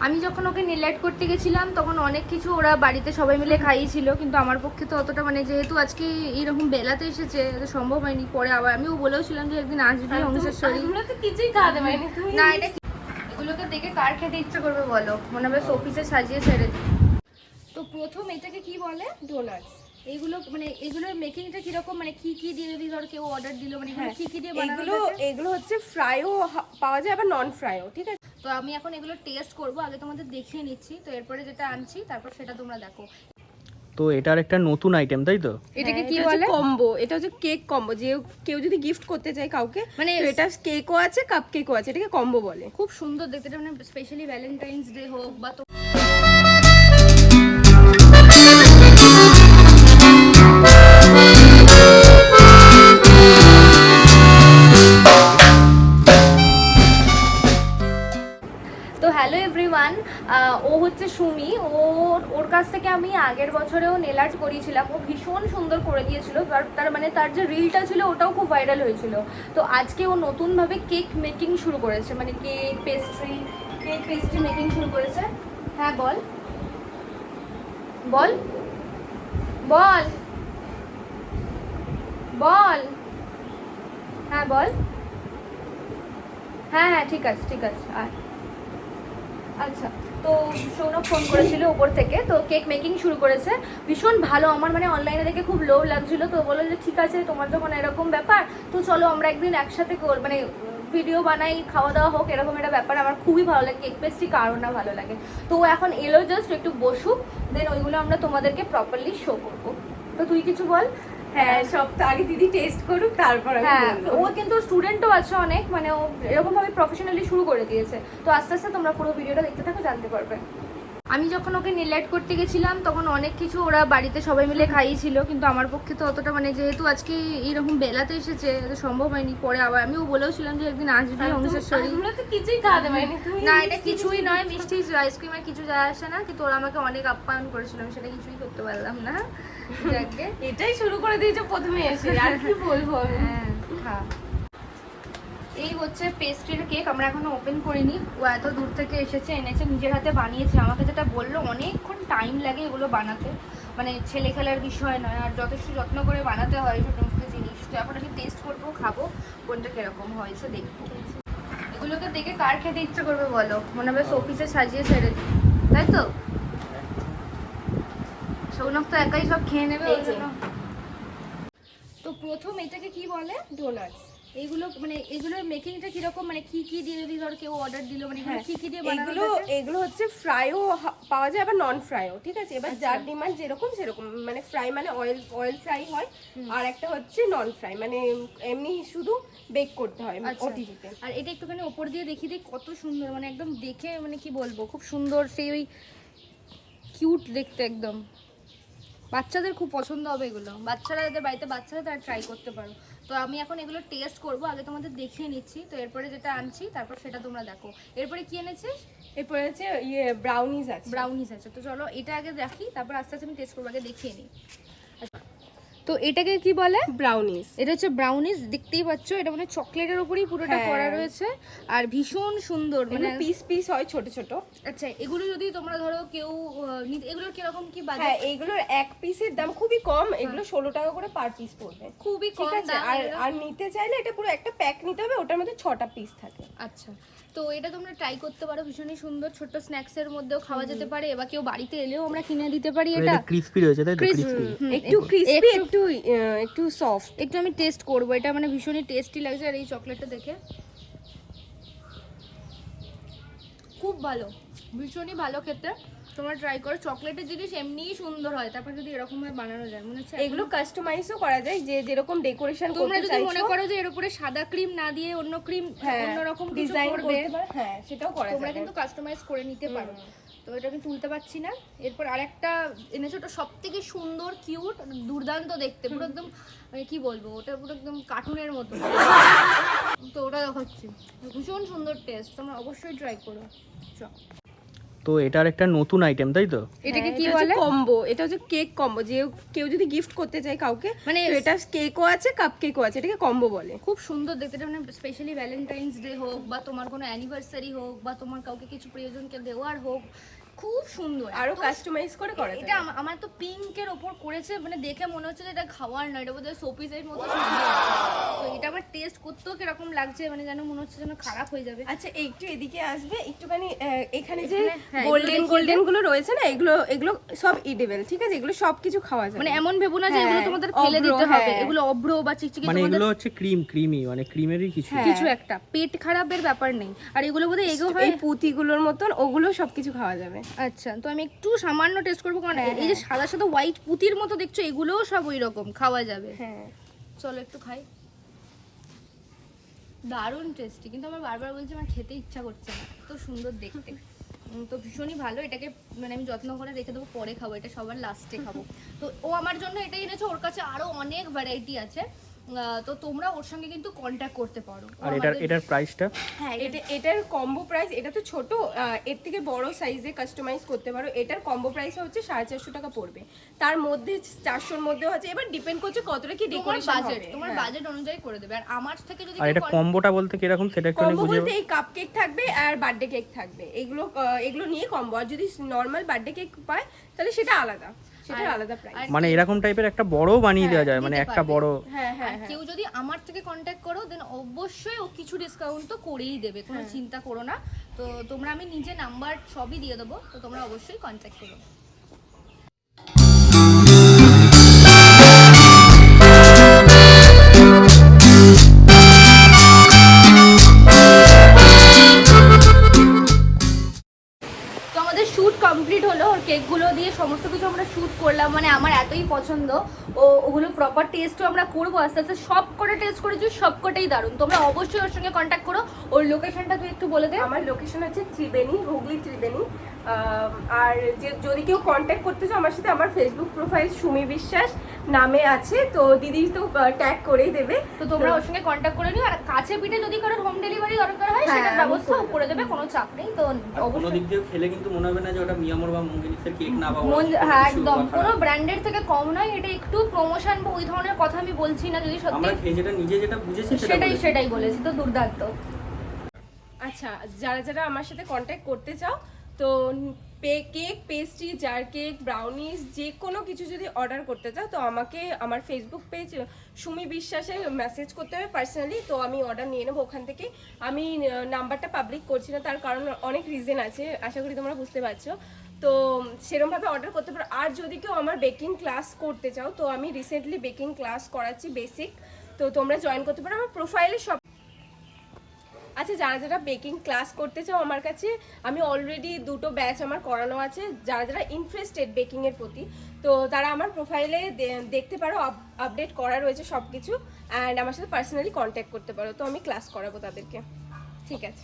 আমি যখন ওকে nail art করতে গেছিলাম তখন অনেক কিছু ওরা বাড়িতে সবাই মিলে খাইয়েছিল, কিন্তু আমার পক্ষে তো অতটা মানে যেহেতু আজকে এইরকম বেলাতে এসেছে তো সম্ভব হয়নি। পরে আবার আমিও বলেওছিলাম যে একদিন আসবি অনুষেশ্বরী। তো কিছুই খাওয়াতে পারিনি তুমি। না এটা এগুলোকে দেখে কার খেতে ইচ্ছে করবে বলো, মনে হবে শোপিসে সাজিয়ে ছেড়ে দিই। তো প্রথম এটাকে কি বলে? ডোনাটস। এইগুলো মানে এগুলোর মেকিংটা কিরকম, মানে কি কি দিয়ে যদি ধর কেউ অর্ডার দিল, মানে এগুলো কি কি দিয়ে বানানো থাকে? এগুলো হচ্ছে ফ্রাইও পাওয়া যায় আবার নন ফ্রাইও, ঠিক আছে? তো আমি এখন এগুলো টেস্ট করব, আগে তোমাদের দেখিয়ে নিচ্ছি, তো এরপরে যেটা আনছি তারপর সেটা তোমরা দেখো। তো এটার একটা নতুন আইটেম, তাই তো? এটাকে কি এটা হচ্ছে বলে? কম্বো। এটা হচ্ছে কেক কম্বো, যে কেউ যদি গিফট করতে চায় কাউকে, মানে মানে এটা কেকও আছে কাপ কেকও আছে, এটাকে কম্বো বলে। খুব সুন্দর দেখতে, এটা মানে স্পেশালি ভ্যালেন্টাইন্স ডে হোক বা তো তো হ্যালো এভরিওয়ান, ও হচ্ছে সুমি। ওর কাছ থেকে আমি আগের বছরেও নেল আর্ট করিয়েছিলাম, ও ভীষণ সুন্দর করে দিয়েছিল। তার যে রিলটা ছিল ওটাও খুব ভাইরাল হয়েছিল। তো আজকে ও নতুনভাবে কেক মেকিং শুরু করেছে, মানে কেক পেস্ট্রি মেকিং শুরু করেছে। হ্যাঁ বল বল বল বল হ্যাঁ বল। হ্যাঁ হ্যাঁ ঠিক আছে আর আচ্ছা, তো সৌরভ ফোন করেছিল উপর থেকে, তো কেক মেকিং শুরু করেছে। ভীষণ ভালো, আমার মানে অনলাইনে দেখে খুব লো লাগছিল। তো বললো যে ঠিক আছে, তোমার যখন এরকম ব্যাপার তো চলো আমরা একদিন একসাথে মানে ভিডিও বানাই, খাওয়া দাওয়া হোক, এরকম একটা ব্যাপার। আমার খুবই ভালো লাগে কেক পেস্ট্রি, কারো না ভালো লাগে। তো ও এখন এলো, জাস্ট একটু বসুক, দেন ওইগুলো আমরা তোমাদেরকে প্রপারলি শো করবো। তো তুই কিছু বল। হ্যাঁ, সপ্তাহ আগে দিদি টেস্ট করুক, তারপর আমি হ্যাঁ, বলবো। ও কিন্তু স্টুডেন্টও আছে অনেক, মানে ও এরকমভাবে প্রফেশনালি শুরু করে দিয়েছে। তো আস্তে আস্তে তোমরা পুরো ভিডিওটা দেখতে থাকো, জানতে পারবে। আমি যখন ওকে নেল আর্ট করতে গেছিলাম তখন অনেক কিছু ওরা বাড়িতে সবাই মিলে খাইয়েছিল, কিন্তু আমার পক্ষে তো অতটা মানে যেহেতু আজকে এইরকম বেলাতে এসেছে তো সম্ভব হয়নি। পরে আবার আমিও বলেওছিলাম যে একদিন আসবি অনুষেশ্বরী। তো কিছুই খাওয়াতে পারিনি তুমি। না এটা কিছুই নয়, মিষ্টি আইসক্রিমের কিছু যায় আসে না, কিন্তু ওরা আমাকে অনেক আপ্যায়ন করেছিল, আমি সেটা কিছুই করতে পারলাম না। যাকে এটাই শুরু করে দিয়েছো প্রথমে এসে, আর কি বলবো আমি। হ্যাঁ খা। এই হচ্ছে পেস্ট্রির কেক, আমরা এখনো ওপেন করিনি। ও এত দূর থেকে এসেছে, এনেছে, নিজের হাতে বানিয়েছে। আমাকে যেটা বললো অনেকক্ষণ টাইম লাগে এগুলো বানাতে, মানে ছেলে খেলার বিষয় নয়, আর যথেষ্ট যত্ন করে বানাতে হয় সমস্ত জিনিস। তো এখন আমি টেস্ট করবো, খাবো, কোনটা কিরকম হয়েছে দেখবো। এগুলোকে দেখে কার খেতে ইচ্ছে করবে বলো, মনে হবে শোপিসে সাজিয়ে ছেড়ে দিই, তাই তো? সৌনক তো একাই সব খেয়ে নেবে ওই জন্য। তো প্রথম এটাকে কি বলে? ডোনাটস। এইগুলো মানে এগুলোর মেকিংটা কিরকম, মানে কি কি দিয়ে যদি ধর কেউ অর্ডার দিল, মানে এগুলো কি কি দিয়ে বানানো থাকে? এগুলো হচ্ছে ফ্রাইও পাওয়া যায় আবার নন ফ্রাইও, ঠিক আছে? এবার যার ডিমান্ড যেরকম সেরকম, মানে ফ্রাই মানে অয়েল ফ্রাই হয়, আর একটা হচ্ছে নন ফ্রাই, মানে এমনি শুধু বেক করতে হয় ওটিজিতে। আর এটা একটুখানি ওপর দিয়ে দেখিয়ে দিই, কত সুন্দর, মানে একদম দেখে মানে কি বলবো, খুব সুন্দর, সেই ওই কিউট দেখতে একদম। বাচ্চাদের খুব পছন্দ হবে এগুলো, বাচ্চারা যাদের বাড়িতে বাচ্চারা তারা ট্রাই করতে পারো। তো আমি এখন এগুলো টেস্ট করব, আগে তোমাদের দেখিয়ে নিচ্ছি, তো এরপরে যেটা আনছি তারপর সেটা তোমরা দেখো। এরপরে কি এনেছিস? এরপরে হচ্ছে ব্রাউনিজ আছে। ব্রাউনিস আছে, তো চলো এটা আগে দেখি, তারপর আস্তে আস্তে আমি টেস্ট করবো, আগে দেখিয়ে নিই। তো এটাকে কি বলে? ব্রাউনিজ। এটা হচ্ছে ব্রাউনিস, দেখতেই পাচ্ছ, এটা মানে চকলেটের উপরেই পুরোটা করা রয়েছে, আর ভীষণ সুন্দর, মানে পিস পিস হয় ছোট ছোট। আচ্ছা, এগুলো যদি তোমরা ধরো কেউ এগুলোর কিরকম কি বাজেট? হ্যাঁ, এইগুলোর এক পিসের দাম খুবই কম, এগুলো 16 টাকা করে পার পিস পড়বে, খুবই ঠিক কম আছে? দাম। আর নিতে চাইলে এটা পুরো একটা প্যাক নিতে হবে, ওটার মধ্যে 6টা পিস থাকে। আচ্ছা, তো এটা তোমরা ট্রাই করতে পারো, ভীষণই সুন্দর, ছোট্ট স্ন্যাক্সের মধ্যেও খাওয়া যেতে পারে, বা কেউ বাড়িতে এলেও আমরা কিনে দিতে পারি। এটা ক্রিসপি রয়েছে, তাই তো? ক্রিসপি, একটু ক্রিসপি, একটু সফট। একটু আমি টেস্ট করবো, এটা মানে ভীষণই টেস্টি লাগছে। আর এই চকলেটটা দেখে খুব ভালো, ভীষণই ভালো খেতে, তোমরা ট্রাই করো। চকলেটের জিনিস এমনিই সুন্দর হয়, তারপর যদি এরকম ভাবে বানানো যায়, মনে হচ্ছে এগুলো কাস্টমাইজও করা যায়, যে যেরকম ডেকোরেশন করতে তোমরা যদি চাইছো। মনে করো যে এর উপরে সাদা ক্রিম না দিয়ে অন্য ক্রিম, অন্য রকম কিছু ডিজাইন করবে, করতে পারো, হ্যাঁ সেটাও করা যায়, তোমরা কিন্তু কাস্টমাইজ করে নিতে পারো। তো এটা আমি তুলতে পারছি না। এরপর আরেকটা এনেছো, ওটা সব থেকে সুন্দর, কিউট, দুর্দান্ত দেখতে, পুরো একদম মানে কি বলবো, ওটা পুরো একদম কার্টুনের মতো। তো ওটা দেখাচ্ছি, ভীষণ সুন্দর টেস্ট, তোমরা অবশ্যই ট্রাই করো। তো এটার একটা নতুন আইটেম তাই তো? এটাকে কি বলে? কম্বো। এটা হচ্ছে কেক কম্বো, যে কেউ যদি গিফট করতে চায় কাউকে, মানে মানে এটা কেকও আছে কাপ কেকও আছে, এটাকে কম্বো বলে। খুব সুন্দর দেখতে, এটা মানে স্পেশালি ভ্যালেন্টাইন্স ডে হোক বা তোমার কোনো অ্যানিভার্সারি হোক বা তোমার কাউকে কিছু প্রিয়জনকে দেওয়ার হোক, খুব সুন্দর। আরো কাস্টমাইজ করে করা এটা যায়। আমার তো পিঙ্কের ওপর করেছে, মানে দেখে মনে হচ্ছে যে এটা খাওয়ার নয়, এটা বোধহয় শোপিসের মতো। তো এটা আমার টেস্ট করতেও কিরকম লাগছে, মানে যেন মনে হচ্ছে যেন খারাপ হয়ে যাবে। আচ্ছা একটু এদিকে আসবে, একটুখানি এখানে যে হ্যাঁ, গোল্ডেন গুলো রয়েছে না, এগুলো এগুলো সব ইডিবল, ঠিক আছে? এগুলো সব কিছু খাওয়া যায়। মানে এমন ভেবো না যে হ্যাঁ, এগুলো তোমাদের ফেলে অভ্র, দিতে হবে, হ্যাঁ। এগুলো অভ্র বা চিকচিকি মানে তোমাদের এগুলো হচ্ছে ক্রিমি, মানে ক্রিমেরই কিছু। হ্যাঁ। কিছু একটা পেট খারাপের ব্যাপার নেই। আর এগুলো বোধহয় এগো হয়। এই পুঁতিগুলোর মতন ওগুলো সবকিছু খাওয়া যাবে। আচ্ছা, তো আমি একটু সামান্য টেস্ট করবো, কারণ এই যে সাদা সাদা হোয়াইট পুতির মতো দেখছো, এগুলোও সব ওই রকম খাওয়া যাবে। হ্যাঁ, চলো একটু খাই। দারুণ টেস্টি, কিন্তু আমার বারবার বলছি আমার খেতে ইচ্ছা করছে না, এত সুন্দর দেখতে। তো ভীষণই ভালো, এটাকে মানে আমি যত্ন করে রেখে দেবো, পরে খাবো, এটা সবার লাস্টে খাবো। তো ও আমার জন্য এটাই এনেছে, ওর কাছে আরো অনেক ভ্যারাইটি আছে। তো তোমরা ওর সঙ্গে কিন্তু কন্ট্যাক্ট করতে পারো। আর এটার প্রাইসটা? হ্যাঁ, এটার কম্বো প্রাইস, এটা তো ছোট, এর থেকে বড় সাইজে কাস্টমাইজ করতে পারো। এটার কম্বো প্রাইস হচ্ছে 450 টাকা পড়বে। তার মধ্যে 400-র মধ্যে আছে, এবার ডিপেন্ড করছে কতটা কি ডেকোরেশন বাজেট, হবে। তোমার বাজেট অনুযায়ী করে দেবে। আর আমার থেকে যদি আর এটা কম্বোটা বলতে কিরকম সেটা একটু কম্বো বুঝিয়ে বলতে এই কাপ কেক থাকবে আর বার্থডে কেক থাকবে, এগুলো নিয়ে কম্বো। আর যদি নর্মাল বার্থডে কেক পায় তাহলে সেটা আলাদা, সেটা আলাদা প্রাইস। মানে এরকম টাইপের একটা বড় বানিয়ে দেওয়া যায়, মানে দিতে একটা পারবে। বড়। হ্যাঁ আর কেউ যদি আমার থেকে কন্ট্যাক্ট করো দেন অবশ্যই ও কিছু ডিসকাউন্ট তো করেই দেবে, কোনো চিন্তা করো না। তো তোমরা, আমি নিজে নাম্বার সবই দিয়ে দেবো, তো তোমরা অবশ্যই কন্ট্যাক্ট করো। তো আমাদের শ্যুট কমপ্লিট হলো, ওর কেকগুলো দিয়ে সমস্ত কিছু আমরা শ্যুট করলাম, মানে আমার এতই পছন্দ। ওগুলো প্রপার টেস্টও আমরা করবো আস্তে আস্তে, সব করে টেস্ট করেছি, সব কটাই দারুণ। তোমরা অবশ্যই ওর সঙ্গে কন্ট্যাক্ট করো। ওর লোকেশনটা তুই একটু বলে দে। আমার লোকেশন আছে ত্রিবেণী, হুগলি ত্রিবেণী। আর যদি কেউ কন্ট্যাক্ট করতে চাও আমার সাথে, আমার ফেসবুক প্রোফাইল সুমি বিশ্বাস নামে আছে, তো দিদি তো ট্যাগ করেই দেবে। তো তোমরা ওর সঙ্গে কন্ট্যাক্ট করে নিও। আর কাছে পিঠে যদি কারোর হোম ডেলিভারি দরকার হয়, হ্যাঁ, সেটার আমি ব্যবস্থা করে করে দেবে, কোনো চাপ নেই। তো কোনো অবশ্যই দিক দিয়ে খেলে কিন্তু মনে হবে না যে ওটা মিয়ামোর বা মুঙ্গিনিসের কেক না, বা হ্যাঁ একদম কোনো ব্র্যান্ডের থেকে কম নয়। এটা একটু প্রমোশন বা ওই ধরনের কথা আমি বলছি না, যদি সত্যি আমরা খেয়ে যেটা নিজে যেটা বুঝেছি সেটাই বলেছি। তো দুর্দান্ত। আচ্ছা, যারা আমার সাথে কন্ট্যাক্ট করতে চাও, তো cake, pastry, jar cake, brownies, যে কোনো কিছু যদি অর্ডার করতে চাও, তো আমাকে আমার ফেসবুক পেজ সুমি বিশ্বাসে মেসেজ করতে হবে পার্সোনালি, তো আমি অর্ডার নিয়ে নেবো ওখান থেকে। আমি নাম্বারটা পাবলিক করছি না, তার কারণ অনেক রিজন আছে, আশা করি তোমরা বুঝতে পারছো। তো সেরকমভাবে অর্ডার করতে পারো। আর যদি কেউ আমার বেকিং ক্লাস করতে চাও, তো আমি রিসেন্টলি বেকিং ক্লাস করাচ্ছি বেসিক, তো তোমরা জয়েন করতে পারো আমার প্রোফাইলে সব। আচ্ছা, যারা বেকিং ক্লাস করতে চাও আমার কাছে, আমি অলরেডি 2টো ব্যাচ আমার করানো আছে। যারা ইন্টারেস্টেড বেকিংয়ের প্রতি, তো তারা আমার প্রোফাইলে দেখতে পারো, আপডেট করা রয়েছে সব কিছু। অ্যান্ড আমার সাথে পার্সোনালি কন্ট্যাক্ট করতে পারো, তো আমি ক্লাস করাবো তাদেরকে। ঠিক আছে।